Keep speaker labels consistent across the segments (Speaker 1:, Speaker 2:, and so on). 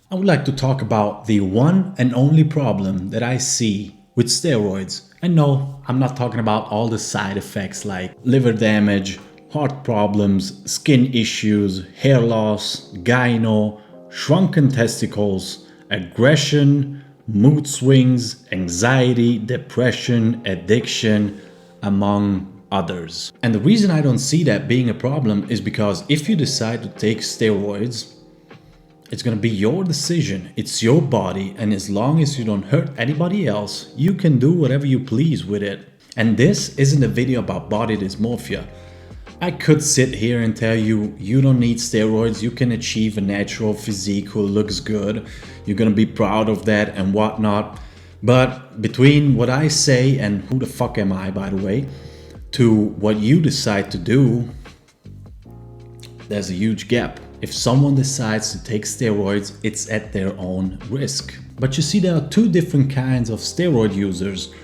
Speaker 1: I would like to talk about the one and only problem that I see with steroids. And no, I'm not talking about all the side effects like liver damage, heart problems, skin issues, hair loss, gyno, shrunken testicles, aggression, mood swings, anxiety, depression, addiction, among others. And the reason I don't see that being a problem is because if you decide to take steroids, it's gonna be your decision, it's your body, and as long as you don't hurt anybody else, you can do whatever you please with it. And this isn't a video about body dysmorphia. I could sit here and tell you, you don't need steroids, you can achieve a natural physique who looks good, you're gonna be proud of that and whatnot. But between what I say, and who the fuck am I, by the way, to what you decide to do, there's a huge gap. If someone decides to take steroids, it's at their own risk. But you see, there are two different kinds of steroid users.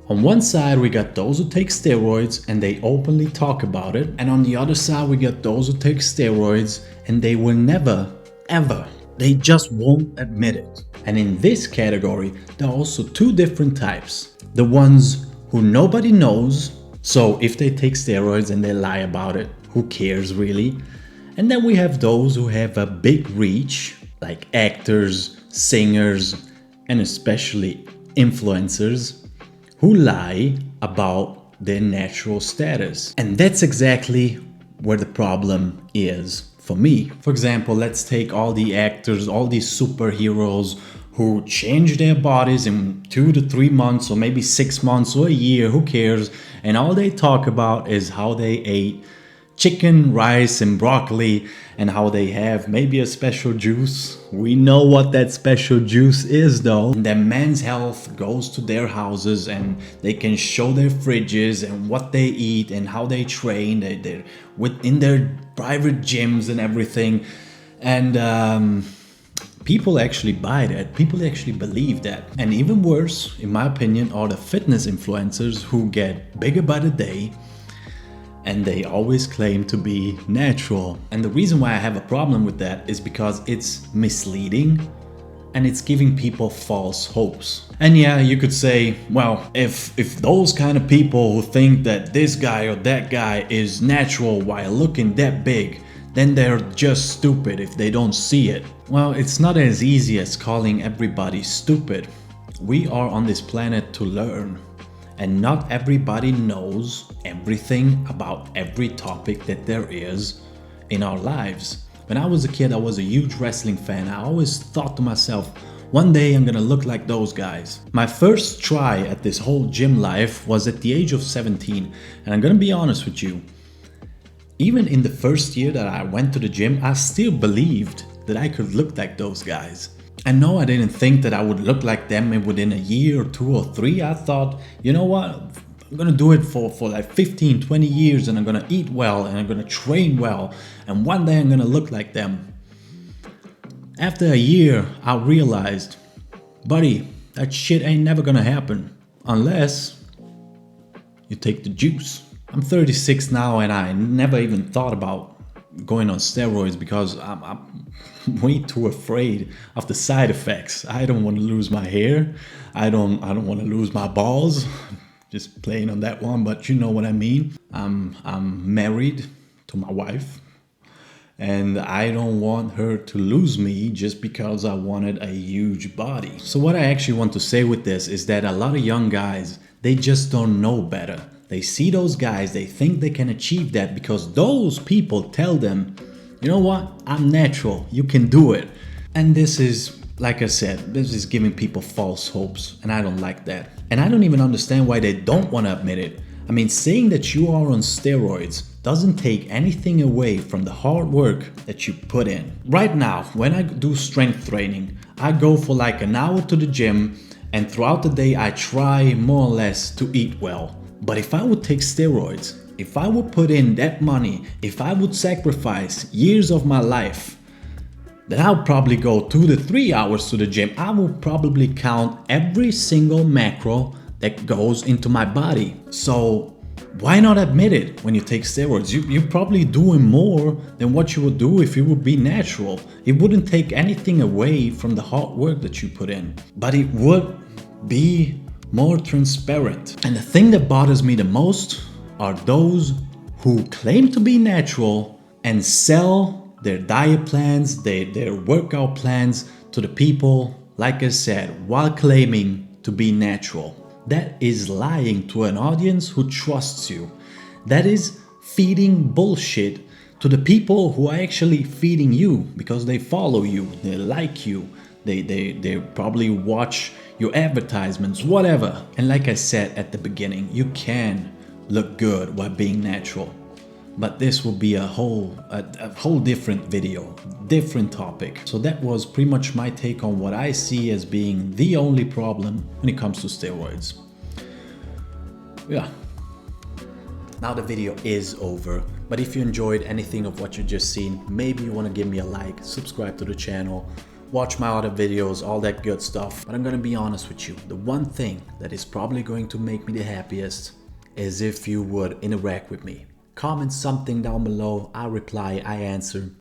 Speaker 1: On one side, we got those who take steroids and they openly talk about it. And on the other side, we got those who take steroids and they will never, ever, they just won't admit it. And in this category, there are also two different types. The ones who nobody knows, so if they take steroids and they lie about it, who cares really? And then we have those who have a big reach, like actors, singers, and especially influencers, who lie about their natural status. And that's exactly where the problem is for me. For example, let's take all the actors, all these superheroes who change their bodies in 2 to 3 months or maybe 6 months or a year, who cares? And all they talk about is how they ate chicken, rice, and broccoli, and how they have maybe a special juice. We know what that special juice is though. And their men's health goes to their houses and they can show their fridges and what they eat and how they train. They're within their private gyms and everything. And people actually buy that. People actually believe that. And even worse, in my opinion, are the fitness influencers who get bigger by the day, and they always claim to be natural. And the reason why I have a problem with that is because it's misleading and it's giving people false hopes. And yeah, you could say, well, if those kind of people who think that this guy or that guy is natural while looking that big, then they're just stupid if they don't see it. Well, it's not as easy as calling everybody stupid. We are on this planet to learn. And not everybody knows everything about every topic that there is in our lives. When I was a kid, I was a huge wrestling fan. I always thought to myself, one day I'm gonna look like those guys. My first try at this whole gym life was at the age of 17. And I'm gonna be honest with you, even in the first year that I went to the gym, I still believed that I could look like those guys. And no, I didn't think that I would look like them within a year or 2 or 3. I thought, you know what, I'm gonna do it for like 15, 20 years, and I'm gonna eat well and I'm gonna train well, and one day I'm gonna look like them. After a year, I realized, buddy, that shit ain't never gonna happen unless you take the juice. I'm 36 now and I never even thought about going on steroids because I'm way too afraid of the side effects. I don't want to lose my hair. I don't want to lose my balls. Just playing on that one, but you know what I mean. I'm married to my wife and I don't want her to lose me just because I wanted a huge body. So what I actually want to say with this is that a lot of young guys, they just don't know better. They see those guys, they think they can achieve that because those people tell them, you know what, I'm natural, you can do it. And this is, like I said, this is giving people false hopes, and I don't like that. And I don't even understand why they don't want to admit it. I mean, saying that you are on steroids doesn't take anything away from the hard work that you put in. Right now, when I do strength training, I go for like an hour to the gym, and throughout the day I try more or less to eat well. But if I would take steroids, if I would put in that money, if I would sacrifice years of my life, then I would probably go 2 to 3 hours to the gym. I would probably count every single macro that goes into my body. So Why not admit it when you take steroids? You're probably doing more than what you would do if you would be natural. It wouldn't take anything away from the hard work that you put in, but it would be more transparent. And the thing that bothers me the most are those who claim to be natural and sell their diet plans, their workout plans to the people, like I said, while claiming to be natural. That is lying to an audience who trusts you. That is feeding bullshit to the people who are actually feeding you because they follow you, they like you, they probably watch your advertisements, whatever. And like I said at the beginning, you can look good while being natural. But this will be a whole different video, different topic. So that was pretty much my take on what I see as being the only problem when it comes to steroids. Yeah. Now the video is over, but if you enjoyed anything of what you just seen, maybe you want to give me a like, subscribe to the channel, watch my other videos, all that good stuff. But I'm gonna be honest with you, the one thing that is probably going to make me the happiest is if you would interact with me. Comment something down below, I reply, I answer.